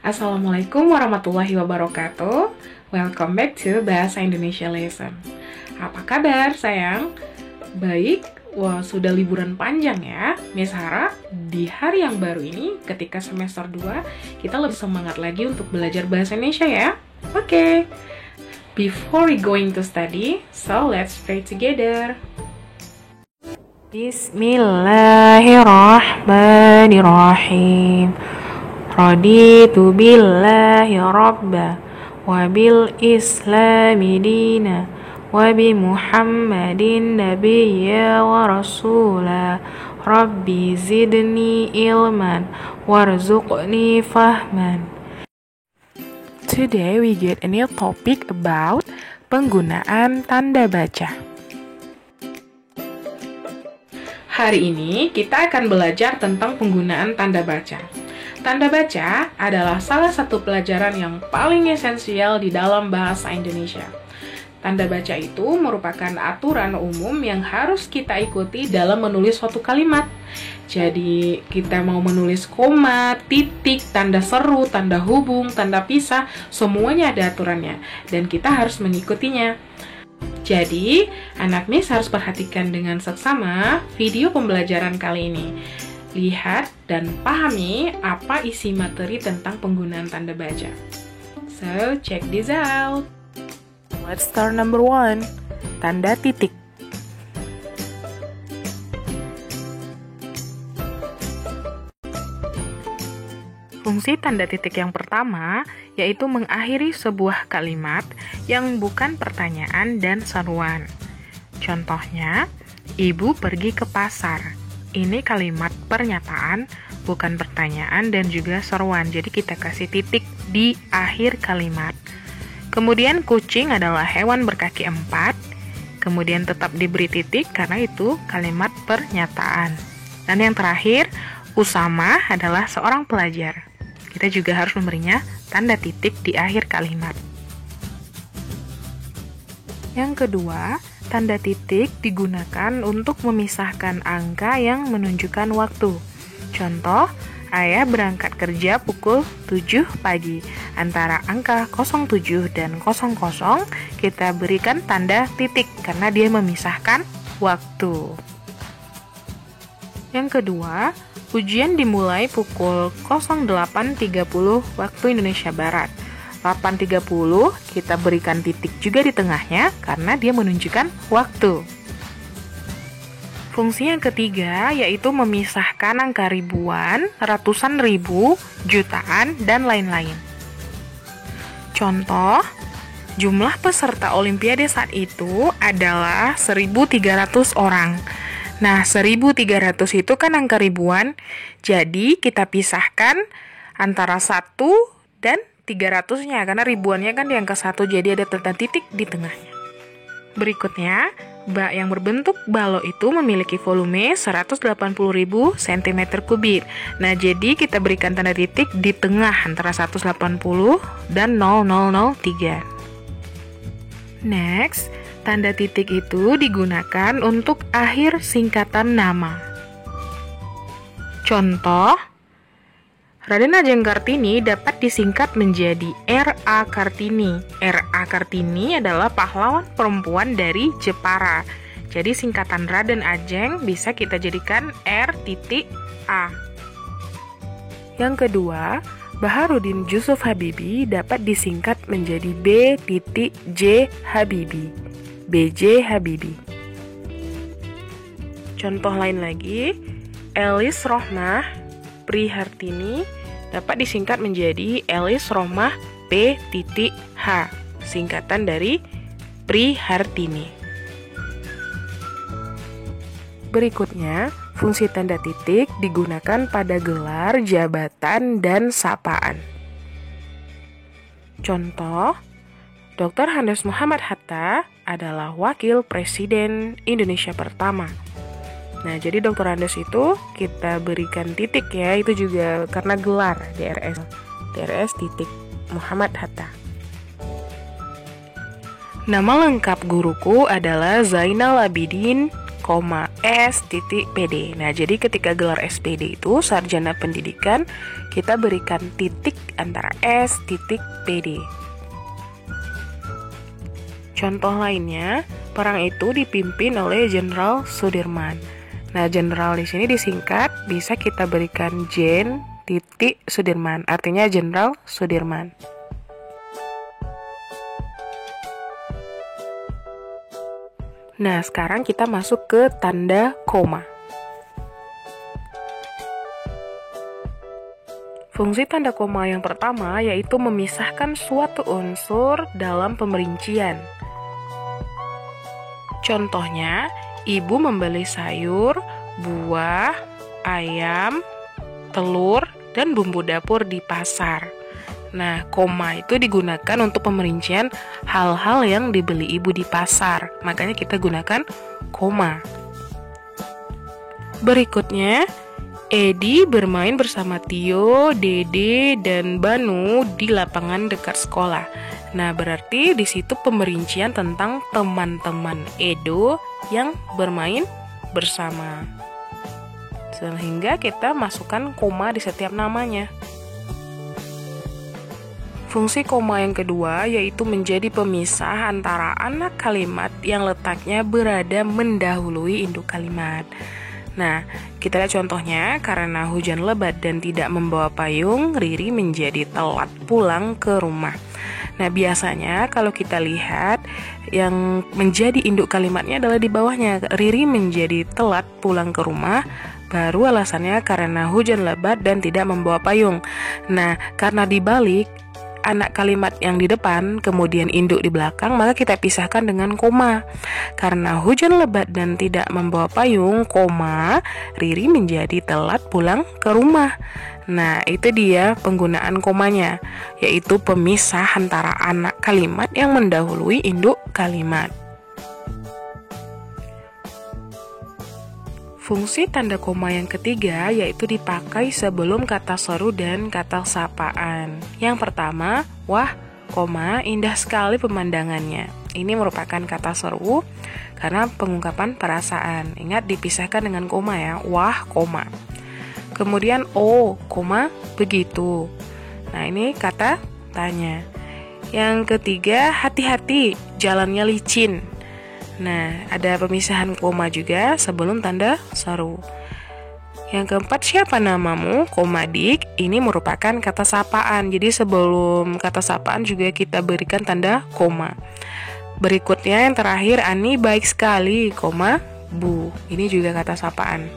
Assalamualaikum warahmatullahi wabarakatuh. Welcome back to Bahasa Indonesia Lesson. Apa kabar sayang? Baik, wah sudah liburan panjang ya Miss Hara. Di hari yang baru ini, ketika semester 2, kita lebih semangat lagi untuk belajar bahasa Indonesia ya. Oke. Before we going to study, so let's pray together. Bismillahirrahmanirrahim. Raditu billahi rabba wa bil islami dina wa bi muhammadin nabiyya wa rasula rabbi zidni ilman warzuqni fahman. Today we get a new topic about penggunaan tanda baca. Hari ini kita akan belajar tentang penggunaan tanda baca. Tanda baca adalah salah satu pelajaran yang paling esensial di dalam bahasa Indonesia. Tanda baca itu merupakan aturan umum yang harus kita ikuti dalam menulis suatu kalimat. Jadi, kita mau menulis koma, titik, tanda seru, tanda hubung, tanda pisah, semuanya ada aturannya. Dan kita harus mengikutinya. Jadi, anak Miss harus perhatikan dengan seksama video pembelajaran kali ini. Lihat dan pahami apa isi materi tentang penggunaan tanda baca. So, check this out. Let's start number 1. Tanda titik. Fungsi tanda titik yang pertama yaitu mengakhiri sebuah kalimat yang bukan pertanyaan dan seruan. Contohnya, ibu pergi ke pasar. Ini kalimat pernyataan, bukan pertanyaan dan juga seruan. Jadi kita kasih titik di akhir kalimat. Kemudian kucing adalah hewan berkaki 4. Kemudian tetap diberi titik karena itu kalimat pernyataan. Dan yang terakhir, Usama adalah seorang pelajar. Kita juga harus memberinya tanda titik di akhir kalimat. Yang kedua, tanda titik digunakan untuk memisahkan angka yang menunjukkan waktu. Contoh, ayah berangkat kerja pukul 7 pagi. Antara angka 07 dan 00 kita berikan tanda titik karena dia memisahkan waktu. Yang kedua, ujian dimulai pukul 08.30 waktu Indonesia Barat. 8.30 kita berikan titik juga di tengahnya karena dia menunjukkan waktu. Fungsi yang ketiga yaitu memisahkan angka ribuan, ratusan ribu, jutaan, dan lain-lain. Contoh, jumlah peserta Olimpiade saat itu adalah 1.300 orang. Nah, 1.300 itu kan angka ribuan, jadi kita pisahkan antara 1 dan 300-nya, karena ribuannya kan di angka 1, jadi ada tanda titik di tengahnya. Berikutnya, bak yang berbentuk balok itu memiliki volume 180.000 cm3. Nah, jadi kita berikan tanda titik di tengah antara 180 dan 0003. Next, tanda titik itu digunakan untuk akhir singkatan nama. Contoh, Raden Ajeng Kartini dapat disingkat menjadi R.A. Kartini. R.A. Kartini adalah pahlawan perempuan dari Jepara. Jadi singkatan Raden Ajeng bisa kita jadikan R.A. Yang kedua, Baharudin Jusuf Habibie dapat disingkat menjadi B.J. Habibie. B.J. Habibie. Contoh lain lagi, Elis Rohmah Prihartini dapat disingkat menjadi Elis Rohmah P.H, singkatan dari Prihartini. Berikutnya, fungsi tanda titik digunakan pada gelar, jabatan, dan sapaan. Contoh, Dr. Andes Muhammad Hatta adalah Wakil Presiden Indonesia pertama. Nah, jadi Dr. Andes itu kita berikan titik ya, itu juga karena gelar DRS titik Muhammad Hatta. Nama lengkap guruku adalah Zainal Abidin S.PD. Nah, jadi ketika gelar SPD itu sarjana pendidikan, kita berikan titik antara S.PD. Contoh lainnya, perang itu dipimpin oleh Jenderal Sudirman. Nah, jenderal di sini disingkat, bisa kita berikan Jen titik Sudirman, artinya Jenderal Sudirman. Nah, sekarang kita masuk ke tanda koma. Fungsi tanda koma yang pertama yaitu memisahkan suatu unsur dalam pemerincian. Contohnya, ibu membeli sayur, buah, ayam, telur, dan bumbu dapur di pasar. Nah, koma itu digunakan untuk pemerincian hal-hal yang dibeli ibu di pasar. Makanya kita gunakan koma. Berikutnya, Edi bermain bersama Tio, Dede, dan Banu di lapangan dekat sekolah. Nah, berarti di situ pemerincian tentang teman-teman Edo yang bermain bersama. Sehingga kita masukkan koma di setiap namanya. Fungsi koma yang kedua yaitu menjadi pemisah antara anak kalimat yang letaknya berada mendahului induk kalimat. Nah, kita lihat contohnya, karena hujan lebat dan tidak membawa payung, Riri menjadi telat pulang ke rumah. Nah, biasanya kalau kita lihat yang menjadi induk kalimatnya adalah di bawahnya. Riri menjadi telat pulang ke rumah, baru alasannya karena hujan lebat dan tidak membawa payung. Nah, karena dibalik anak kalimat yang di depan, kemudian induk di belakang, maka kita pisahkan dengan koma. Karena hujan lebat dan tidak membawa payung, koma, Riri menjadi telat pulang ke rumah. Nah, itu dia penggunaan komanya, yaitu pemisah antara anak kalimat yang mendahului induk kalimat. Fungsi tanda koma yang ketiga yaitu dipakai sebelum kata seru dan kata sapaan. Yang pertama, wah, koma, indah sekali pemandangannya. Ini merupakan kata seru karena pengungkapan perasaan. Ingat dipisahkan dengan koma ya, wah, koma. Kemudian, oh, koma, begitu. Nah, ini kata tanya. Yang ketiga, hati-hati, jalannya licin. Nah, ada pemisahan koma juga sebelum tanda seru. Yang keempat, siapa namamu? Koma dik, ini merupakan kata sapaan. Jadi sebelum kata sapaan juga kita berikan tanda koma. Berikutnya yang terakhir, Ani baik sekali, koma, bu. Ini juga kata sapaan.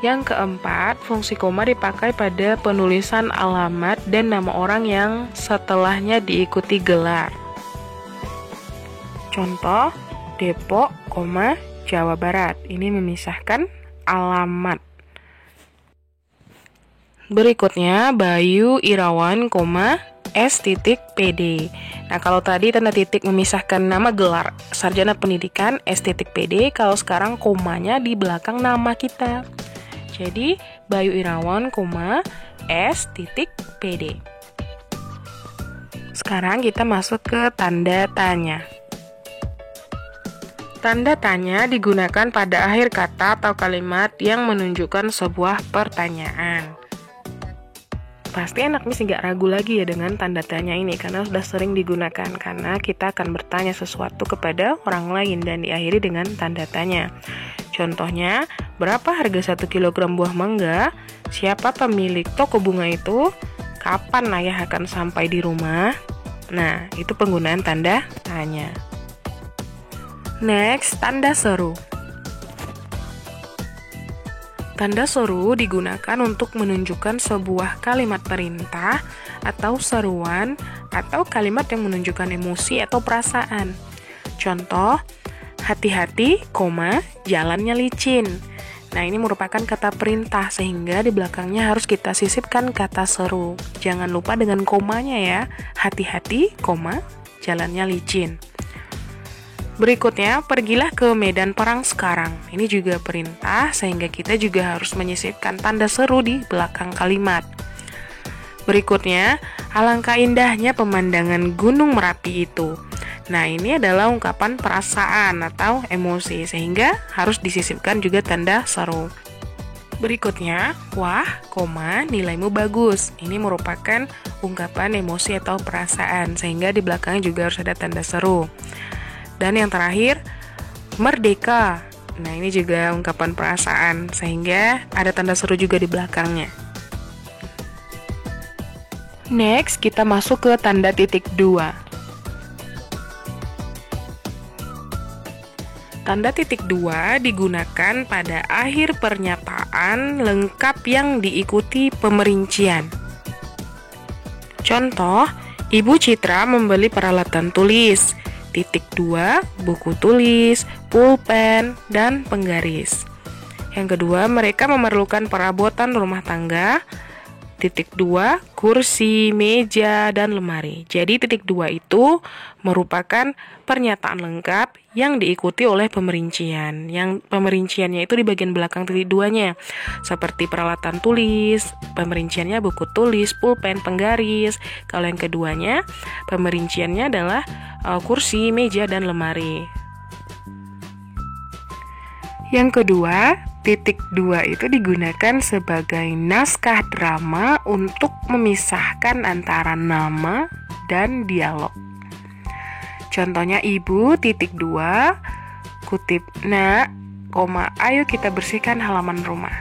Yang keempat, fungsi koma dipakai pada penulisan alamat dan nama orang yang setelahnya diikuti gelar. Contoh, Depok, Jawa Barat. Ini memisahkan alamat. Berikutnya, Bayu Irawan, S.PD. Nah, kalau tadi tanda titik memisahkan nama gelar sarjana pendidikan S.PD, kalau sekarang komanya di belakang nama kita. Jadi, Bayu Irawan, S.PD. Sekarang kita masuk ke tanda tanya. Tanda tanya digunakan pada akhir kata atau kalimat yang menunjukkan sebuah pertanyaan. Pasti anak Miss nggak ragu lagi ya dengan tanda tanya ini karena sudah sering digunakan, karena kita akan bertanya sesuatu kepada orang lain dan diakhiri dengan tanda tanya. Contohnya, berapa harga 1 kg buah mangga? Siapa pemilik toko bunga itu? Kapan ayah akan sampai di rumah? Nah, itu penggunaan tanda tanya. Next, tanda seru. Tanda seru digunakan untuk menunjukkan sebuah kalimat perintah atau seruan atau kalimat yang menunjukkan emosi atau perasaan. Contoh, hati-hati, jalannya licin. Nah, ini merupakan kata perintah sehingga di belakangnya harus kita sisipkan kata seru. Jangan lupa dengan komanya ya. Hati-hati, jalannya licin. Berikutnya, pergilah ke medan perang sekarang. Ini juga perintah, sehingga kita juga harus menyisipkan tanda seru di belakang kalimat. Berikutnya, alangkah indahnya pemandangan Gunung Merapi itu. Nah, ini adalah ungkapan perasaan atau emosi, sehingga harus disisipkan juga tanda seru. Berikutnya, wah, nilaimu bagus. Ini merupakan ungkapan emosi atau perasaan, sehingga di belakangnya juga harus ada tanda seru. Dan yang terakhir, merdeka. Nah, ini juga ungkapan perasaan, sehingga ada tanda seru juga di belakangnya. Next, kita masuk ke tanda titik 2. Tanda titik 2 digunakan pada akhir pernyataan lengkap yang diikuti pemerincian. Contoh, Ibu Citra membeli peralatan tulis, titik 2, buku tulis, pulpen, dan penggaris. Yang kedua, mereka memerlukan perabotan rumah tangga, titik 2, kursi, meja, dan lemari. Jadi titik 2 itu merupakan pernyataan lengkap yang diikuti oleh pemerincian. Yang pemerinciannya itu di bagian belakang titik 2-nya. Seperti peralatan tulis, pemerinciannya buku tulis, pulpen, penggaris. Kalau yang keduanya, pemerinciannya adalah kursi, meja, dan lemari. Yang kedua, titik 2 itu digunakan sebagai naskah drama untuk memisahkan antara nama dan dialog. Contohnya Ibu titik 2 kutip nak, ayo kita bersihkan halaman rumah.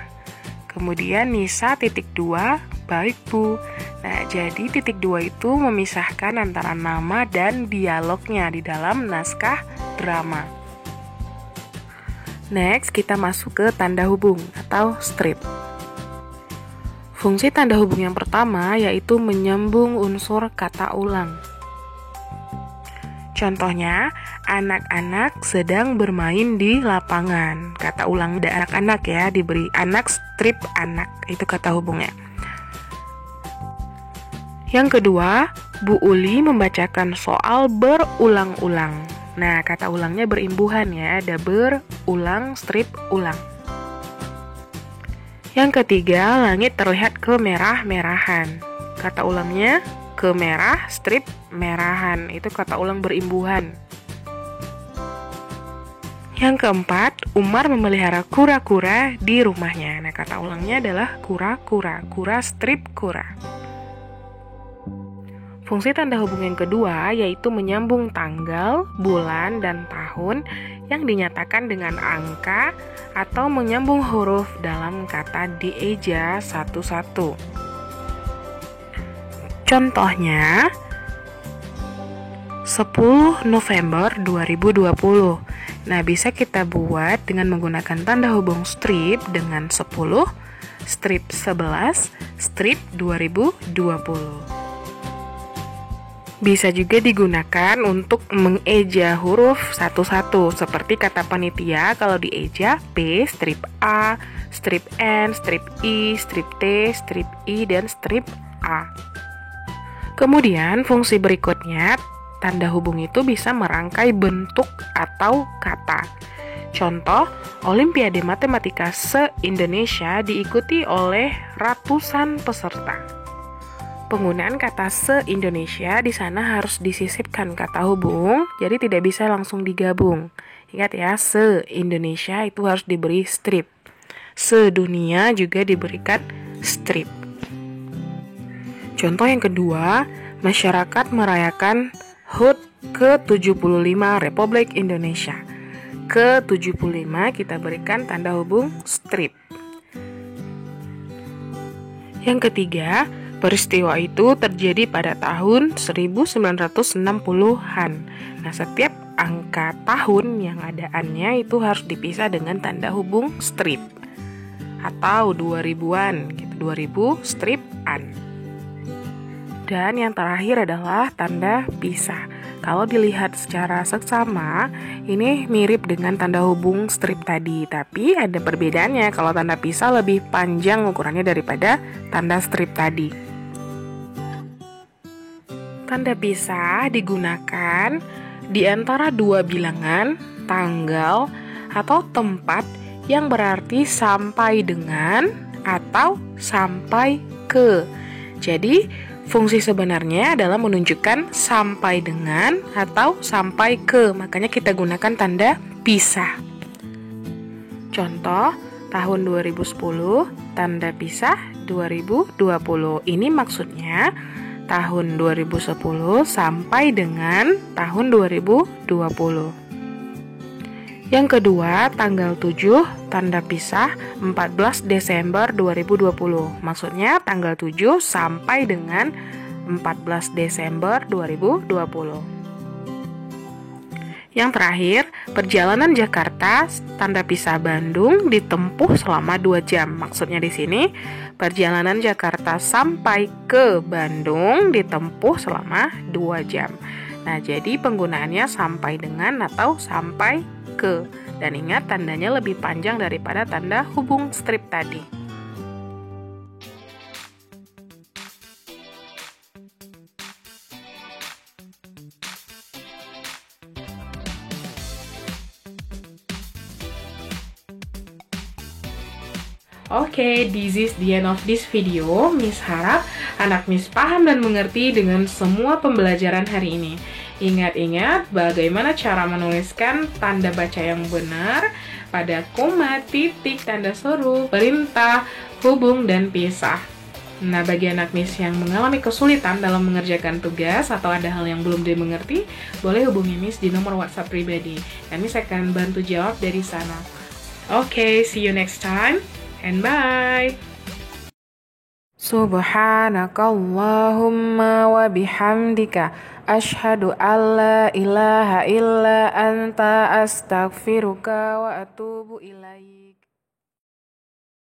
Kemudian Nisa titik 2 baik Bu. Nah, jadi titik 2 itu memisahkan antara nama dan dialognya di dalam naskah drama. Next, kita masuk ke tanda hubung atau strip. Fungsi tanda hubung yang pertama yaitu menyambung unsur kata ulang. Contohnya, anak-anak sedang bermain di lapangan. Kata ulang dari anak-anak ya, diberi anak, strip anak, itu kata hubungnya. Yang kedua, Bu Uli membacakan soal berulang-ulang. Nah, kata ulangnya berimbuhan ya, ada berulang, strip, ulang. Yang ketiga, langit terlihat kemerah-merahan. Kata ulangnya kemerah, strip, merahan. Itu kata ulang berimbuhan. Yang keempat, Umar memelihara kura-kura di rumahnya. Nah, kata ulangnya adalah kura-kura, kura, strip, kura. Fungsi tanda hubung yang kedua yaitu menyambung tanggal, bulan, dan tahun yang dinyatakan dengan angka atau menyambung huruf dalam kata dieja satu-satu. Contohnya, 10 November 2020. Nah, bisa kita buat dengan menggunakan tanda hubung strip dengan 10, strip 11, strip 2020. Bisa juga digunakan untuk mengeja huruf satu-satu, seperti kata panitia kalau dieja P, strip A, strip N, strip I, strip T, strip I, dan strip A. Kemudian fungsi berikutnya, tanda hubung itu bisa merangkai bentuk atau kata. Contoh, Olimpiade Matematika se-Indonesia diikuti oleh ratusan peserta. Penggunaan kata se-Indonesia di sana harus disisipkan kata hubung, jadi tidak bisa langsung digabung. Ingat ya, se-Indonesia itu harus diberi strip. Se-dunia juga diberikan strip. Contoh yang kedua, masyarakat merayakan HUT ke-75 Republik Indonesia. Ke-75 kita berikan tanda hubung strip. Yang ketiga, peristiwa itu terjadi pada tahun 1960-an. Nah, setiap angka tahun yang adaannya itu harus dipisah dengan tanda hubung strip. Atau 2000-an, gitu, 2000 strip an. Dan yang terakhir adalah tanda pisah. Kalau dilihat secara seksama, ini mirip dengan tanda hubung strip tadi, tapi ada perbedaannya. Kalau tanda pisah lebih panjang ukurannya daripada tanda strip tadi. Tanda pisah digunakan di antara dua bilangan, tanggal, atau tempat yang berarti sampai dengan atau sampai ke. Jadi, Fungsi sebenarnya adalah menunjukkan sampai dengan atau sampai ke, makanya kita gunakan tanda pisah. Contoh, tahun 2010, tanda pisah 2020. Ini maksudnya tahun 2010 sampai dengan tahun 2020. Yang kedua, tanggal 7, tanda pisah 14 Desember 2020. Maksudnya tanggal 7 sampai dengan 14 Desember 2020. Yang terakhir, perjalanan Jakarta, tanda pisah Bandung ditempuh selama 2 jam. Maksudnya di sini, perjalanan Jakarta sampai ke Bandung ditempuh selama 2 jam. Nah, jadi penggunaannya sampai dengan atau sampai ke. Dan ingat, tandanya lebih panjang daripada tanda hubung strip tadi. Oke, this is the end of this video. Miss harap anak Miss paham dan mengerti dengan semua pembelajaran hari ini. Ingat-ingat bagaimana cara menuliskan tanda baca yang benar pada koma, titik, tanda seru, perintah, hubung, dan pisah. Nah, bagi anak Miss yang mengalami kesulitan dalam mengerjakan tugas atau ada hal yang belum dimengerti, boleh hubungi Miss di nomor WhatsApp pribadi. Dan Miss akan bantu jawab dari sana. Oke, see you next time. And bye. Subhanakallahumma wa bihamdika asyhadu alla ilaha illa anta astaghfiruka wa atubu ilaik.